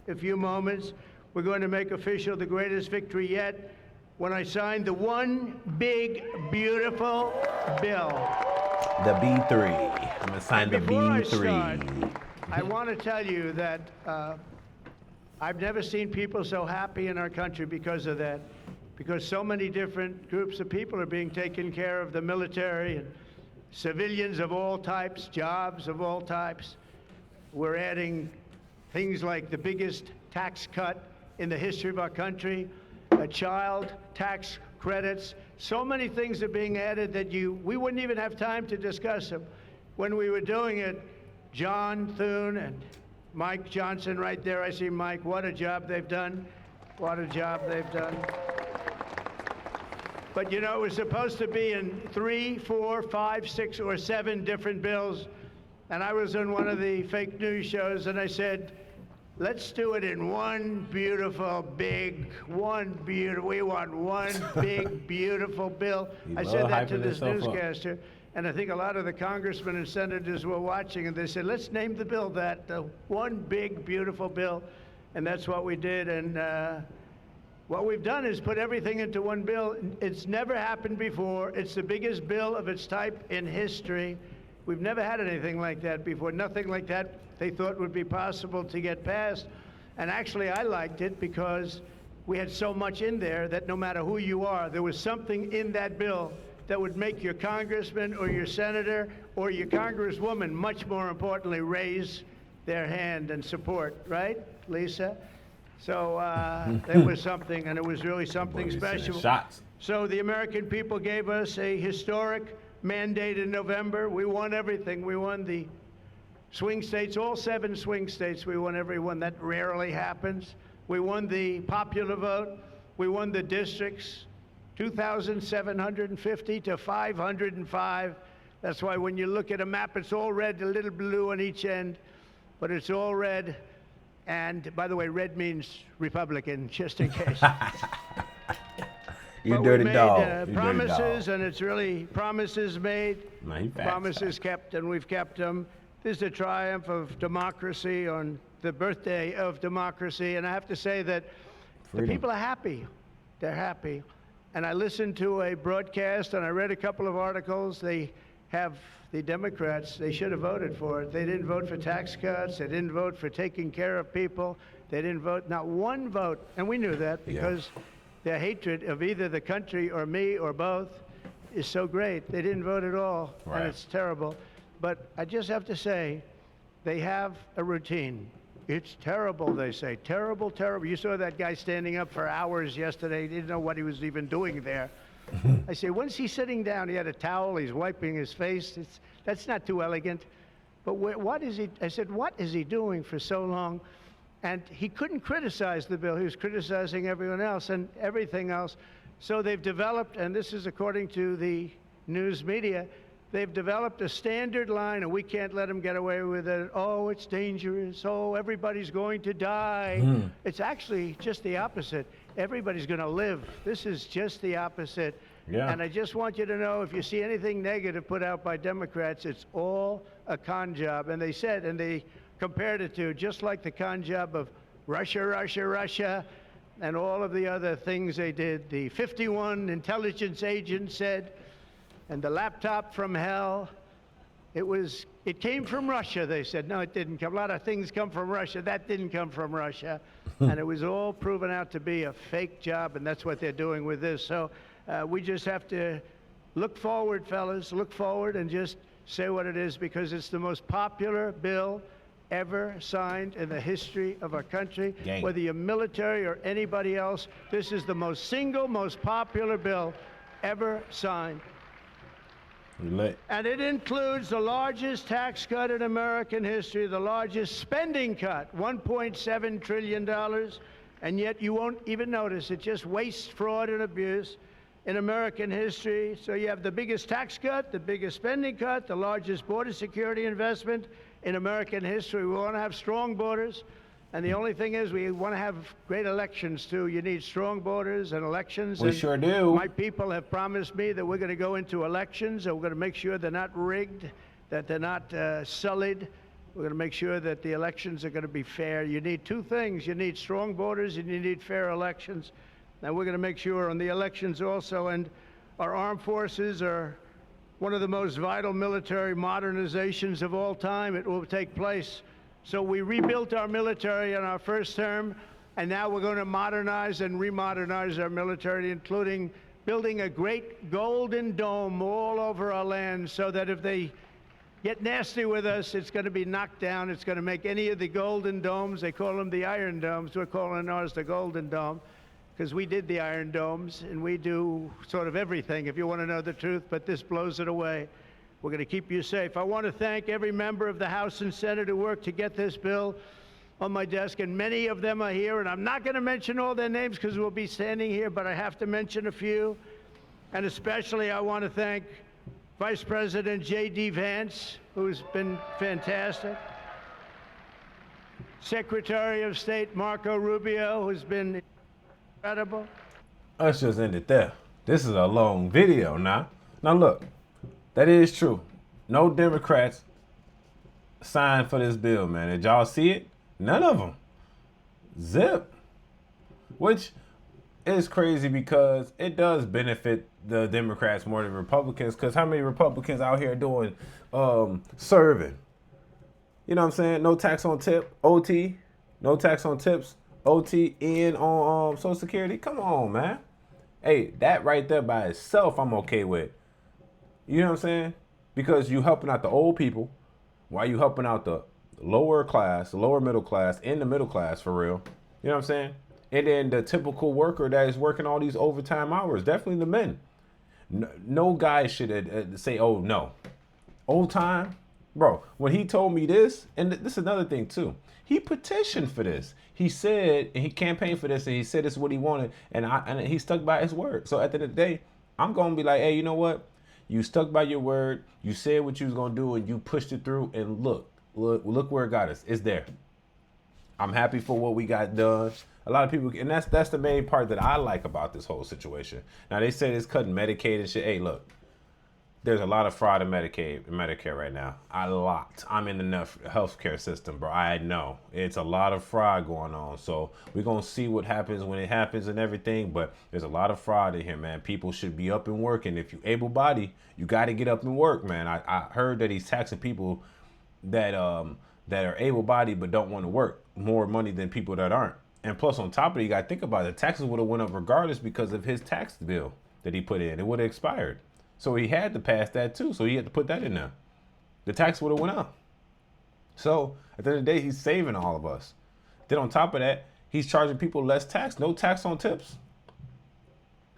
a few moments, we're going to make official the greatest victory yet when I signed the one big, beautiful bill. The B3. I'm going to sign the B3. I want to tell you that I've never seen people so happy in our country because of that, because so many different groups of people are being taken care of, the military and civilians of all types, jobs of all types. We're adding things like the biggest tax cut in the history of our country, child tax credits. So many things are being added that we wouldn't even have time to discuss them. When we were doing it, John Thune and Mike Johnson right there, I see Mike, what a job they've done. What a job they've done. But you know, it was supposed to be in 3, 4, 5, 6, or 7 different bills. And I was on one of the fake news shows and I said, let's do it in one beautiful, big, we want one big, beautiful bill. I said that to this newscaster, and I think a lot of the congressmen and senators were watching, and they said, let's name the bill that, the one big, beautiful bill. And that's what we did, and what we've done is put everything into one bill. It's never happened before. It's the biggest bill of its type in history. We've never had anything like that before, nothing like that they thought would be possible to get passed. And actually, I liked it because we had so much in there that no matter who you are, there was something in that bill that would make your congressman or your senator or your congresswoman, much more importantly, raise their hand and support, right, Lisa? So it was something, and it was really something special. So the American people gave us a historic mandate in November. We won everything. We won the swing states, all 7 swing states. We won every one. That rarely happens. We won the popular vote. We won the districts, 2,750 to 505. That's why when you look at a map, it's all red, a little blue on each end, but it's all red. And by the way, red means Republican, just in case. You dirty dog. We made promises, and it's really promises made, promises kept, and we've kept them. This is a triumph of democracy on the birthday of democracy, and I have to say that the people are happy. They're happy. And I listened to a broadcast, and I read a couple of articles. They have the Democrats, they should have voted for it. They didn't vote for tax cuts. They didn't vote for taking care of people. They didn't vote, not one vote, and we knew that because their hatred of either the country or me or both is so great. They didn't vote at all, and it's terrible. But I just have to say, they have a routine. It's terrible, they say. Terrible, terrible. You saw that guy standing up for hours yesterday. He didn't know what he was even doing there. I say, when's he sitting down? He had a towel. He's wiping his face. That's not too elegant. But what is he? I said, what is he doing for so long? And he couldn't criticize the bill. He was criticizing everyone else and everything else. So they've developed, and this is according to the news media, they've developed a standard line, and we can't let them get away with it. Oh, it's dangerous. Oh, everybody's going to die. It's actually just the opposite. Everybody's going to live. This is just the opposite. And I just want you to know, if you see anything negative put out by Democrats, it's all a con job. And they said, and they compared it to just like the con job of Russia, Russia, Russia, and all of the other things they did. The 51 intelligence agents said, and the laptop from hell, it came from Russia, they said. No, it didn't come. A lot of things come from Russia. That didn't come from Russia. And it was all proven out to be a fake job, and that's what they're doing with this. So we just have to look forward, fellas, look forward and just say what it is, because it's the most popular bill ever signed in the history of our country. Whether you're military or anybody else, this is the most popular bill ever signed. And it includes the largest tax cut in American history, the largest spending cut, $1.7 trillion, and yet you won't even notice it. Just waste, fraud, and abuse in American history. So you have the biggest tax cut, the biggest spending cut, the largest border security investment in American history. We want to have strong borders. And the only thing is, we want to have great elections, too. You need strong borders and elections. We sure do. My people have promised me that we're going to go into elections, and we're going to make sure they're not rigged, that they're not sullied. We're going to make sure that the elections are going to be fair. You need two things. You need strong borders and you need fair elections. And we're going to make sure on the elections also. And our armed forces are one of the most vital military modernizations of all time. It will take place. So we rebuilt our military in our first term, and now we're going to modernize and remodernize our military, including building a great golden dome all over our land so that if they get nasty with us, it's going to be knocked down. It's going to make any of the golden domes, they call them the Iron Domes, we're calling ours the Golden Dome, because we did the Iron Domes, and we do sort of everything, if you want to know the truth, but this blows it away. We're going to keep you safe. I want to thank every member of the House and Senate who worked to get this bill on my desk, and many of them are here, and I'm not going to mention all their names because we'll be standing here, but I have to mention a few, and especially I want to thank Vice President J.D. Vance, who's been fantastic, Secretary of State Marco Rubio, who's been incredible. Let's just end it there. This is a long video now. Now look, that is true. No Democrats signed for this bill, man. Did y'all see it? None of them. Zip. Which is crazy because it does benefit the Democrats more than Republicans, because how many Republicans out here doing serving? You know what I'm saying? No tax on tip, OT. No tax on tips, OT, and on Social Security. Come on, man. Hey, that right there by itself I'm okay with. You know what I'm saying? Because you helping out the old people while you helping out the lower class, the lower middle class, and the middle class for real. You know what I'm saying? And then the typical worker that is working all these overtime hours, definitely the men. No guy should say, oh, no. Old time? Bro, when he told me this, and this is another thing too, he petitioned for this. He said, and he campaigned for this, and he said this is what he wanted, and he stuck by his word. So at the end of the day, I'm going to be like, hey, you know what? You stuck by your word, you said what you was going to do, and you pushed it through, and look where it got us. It's there. I'm happy for what we got done. A lot of people, and that's the main part that I like about this whole situation. Now, they say it's cutting Medicaid and shit. Hey, look, there's a lot of fraud in Medicaid and Medicare right now. A lot. I'm in the healthcare system, bro. I know. It's a lot of fraud going on. So we're going to see what happens when it happens and everything. But there's a lot of fraud in here, man. People should be up and working. If you able-bodied, you got to get up and work, man. I heard that he's taxing people that are able-bodied but don't want to work more money than people that aren't. And plus, on top of it, you got to think about it. The taxes would have went up regardless because of his tax bill that he put in. It would have expired. So he had to pass that too. So he had to put that in there. The tax would have went up. So at the end of the day, he's saving all of us. Then on top of that, he's charging people less tax. No tax on tips.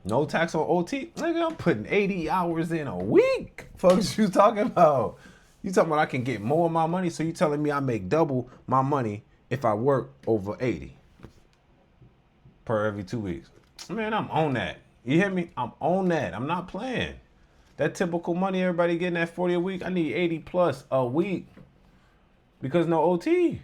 No tax on OT. Nigga, I'm putting 80 hours in a week. Folks, you talking about? You talking about I can get more of my money? So you telling me I make double my money if I work over 80 per every 2 weeks? Man, I'm on that. You hear me? I'm on that. I'm not playing. That typical money everybody getting at 40 a week, I need 80 plus a week because no OT.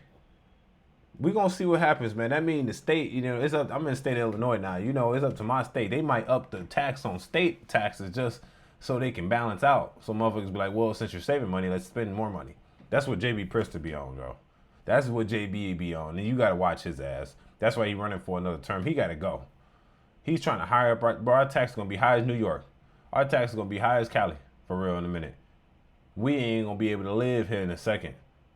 We're going to see what happens, man. That means the state, you know, it's up. I'm in the state of Illinois now. You know, it's up to my state. They might up the tax on state taxes just so they can balance out. So motherfuckers be like, well, since you're saving money, let's spend more money. That's what JB Prister be on, bro. That's what JB be on. And you got to watch his ass. That's why he's running for another term. He got to go. He's trying to hire up. Bro, our tax is going to be high as New York. Our tax is going to be high as Cali, for real, in a minute. We ain't going to be able to live here in a second,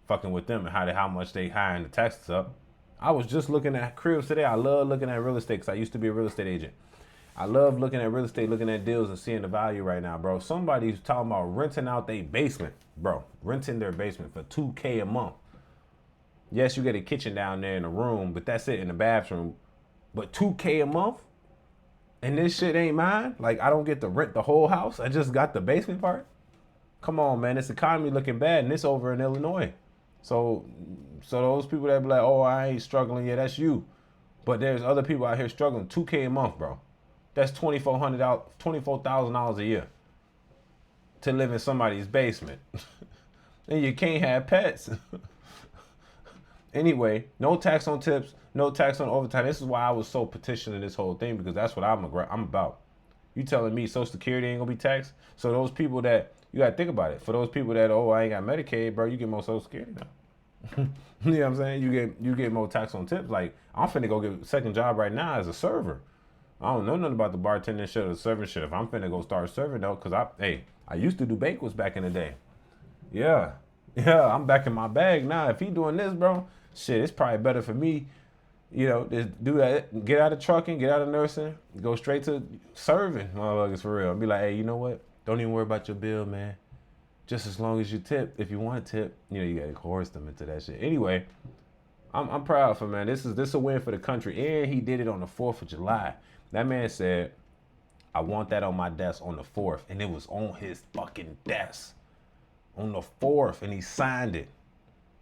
fucking with them and how much they hiring the taxes up. I was just looking at cribs today. I love looking at real estate because I used to be a real estate agent. I love looking at real estate, looking at deals and seeing the value right now, bro. Somebody's talking about renting out their basement, bro. Renting their basement for $2K a month. Yes, you get a kitchen down there in a room, but that's it in the bathroom. But $2K a month? And this shit ain't mine? Like, I don't get to rent the whole house? I just got the basement part? Come on, man. This economy looking bad, and it's over in Illinois. So those people that be like, oh, I ain't struggling. Yeah, that's you. But there's other people out here struggling. $2K a month, bro. That's $24,000 a year to live in somebody's basement. And you can't have pets. Anyway, no tax on tips, no tax on overtime. This is why I was so petitioning this whole thing, because that's what I'm about. You telling me Social Security ain't gonna be taxed? So those people that, you gotta think about it. For those people that, oh, I ain't got Medicaid, bro, you get more Social Security now. You know what I'm saying? You get more tax on tips. Like, I'm finna go get a second job right now as a server. I don't know nothing about the bartending shit or the serving shit. If I'm finna go start serving though, cause I used to do banquets back in the day. Yeah. Yeah, I'm back in my bag now. If he doing this, bro, shit, it's probably better for me, you know, just do that, get out of trucking, get out of nursing, go straight to serving motherfuckers for real. Be like, hey, you know what? Don't even worry about your bill, man. Just as long as you tip, if you want to tip, you know, you gotta coerce them into that shit. Anyway, I'm proud for man. This a win for the country, and he did it on the 4th of July. That man said, I want that on my desk on the 4th, and it was on his fucking desk on the 4th, and he signed it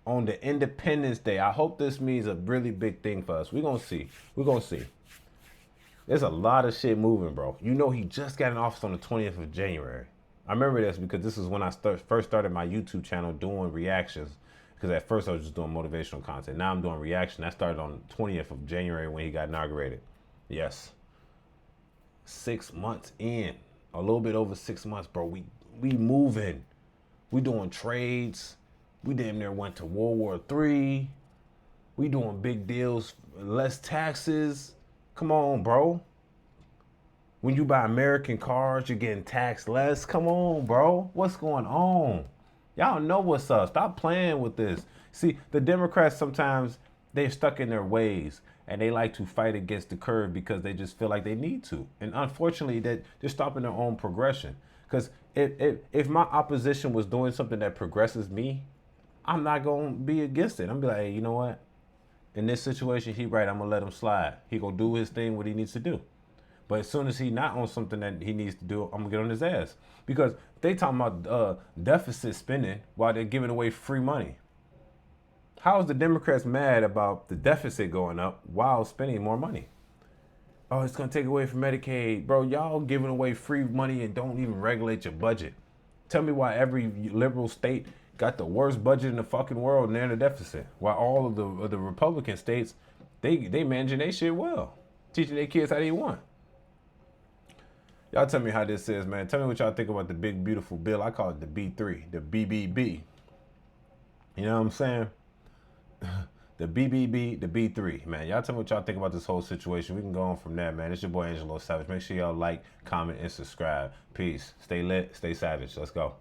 on the Independence Day. I hope this means a really big thing for us. We're gonna see. We're gonna see. There's a lot of shit moving, bro. You know, he just got in office on the 20th of January. I remember this because this is when I first started my YouTube channel doing reactions. Because at first I was just doing motivational content. Now I'm doing reaction. That started on the 20th of January when he got inaugurated. Yes. 6 months in. A little bit over 6 months, bro. We moving. We doing trades. We damn near went to World War III. We doing big deals. Less taxes. Come on, bro. When you buy American cars, you're getting taxed less. Come on, bro. What's going on? Y'all know what's up. Stop playing with this. See, the Democrats sometimes, they're stuck in their ways. And they like to fight against the curve because they just feel like they need to. And unfortunately, they're stopping their own progression. Because if my opposition was doing something that progresses me, I'm not going to be against it. I'm going to be like, hey, you know what? In this situation, he right. I'm going to let him slide. He going to do his thing, what he needs to do. But as soon as he not on something that he needs to do, I'm going to get on his ass. Because they talking about deficit spending while they're giving away free money. How is the Democrats mad about the deficit going up while spending more money? Oh, it's going to take away from Medicaid. Bro, y'all giving away free money and don't even regulate your budget. Tell me why every liberal state got the worst budget in the fucking world and they're in a deficit. While all of the Republican states, they managing their shit well. Teaching their kids how they want. Y'all tell me how this is, man. Tell me what y'all think about the big, beautiful bill. I call it the B3, the BBB. You know what I'm saying? The BBB, the B3, man. Y'all tell me what y'all think about this whole situation. We can go on from there, man. It's your boy Angelo Savage. Make sure y'all like, comment, and subscribe. Peace. Stay lit, stay savage. Let's go.